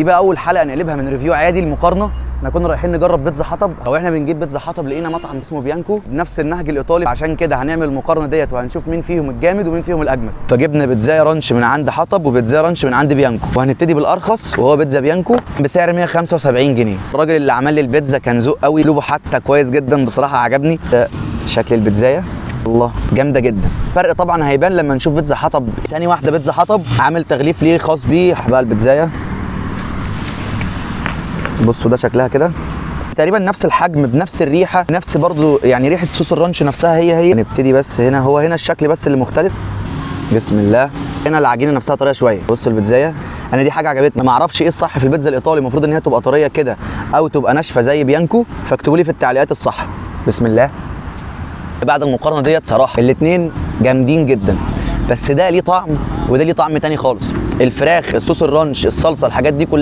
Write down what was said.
دي بقى اول حلقه نقلبها من ريفيو عادي المقارنه. احنا كنا رايحين نجرب بيتزا حطب، او احنا بنجيب بيتزا حطب لقينا مطعم اسمه بيانكو بنفس النهج الايطالي، عشان كده هنعمل المقارنه ديت وهنشوف مين فيهم الجامد ومين فيهم الاجمد. فجبنا بيتزا رانش من عند حطب وبيتزا رانش من عند بيانكو، وهنبتدي بالارخص وهو بيتزا بيانكو بسعر 175 جنيه. الراجل اللي عمل لي البيتزا كان ذوق قوي، لوبه حتى كويس جدا بصراحه، عجبني. ده شكل البيتزايه، الله جامده جدا. فرق طبعا هيبان لما نشوف بيتزا حطب. ثاني واحده بيتزا حطب عامل تغليف ليه خاص بيه بقى البيتزايه. بصوا ده شكلها كده تقريبا نفس الحجم بنفس الريحه، نفس برضو يعني ريحه صوص الرانش نفسها هي. نبتدي بس هنا، هو هنا الشكل بس اللي مختلف. بسم الله. هنا العجينه نفسها طريه شويه. بصوا البيتزايه، انا دي حاجه عجبتني. ما اعرفش ايه الصح في البيتزا الايطالي، المفروض ان هي تبقى طريه كده او تبقى ناشفه زي بيانكو، فاكتبوا لي في التعليقات الصح. بسم الله. بعد المقارنه ديت صراحه الاثنين جامدين جدا، بس ده ليه طعم وده ليه طعم تاني خالص. الفراخ، الصوص الرانش، الصلصه، الحاجات دي كلها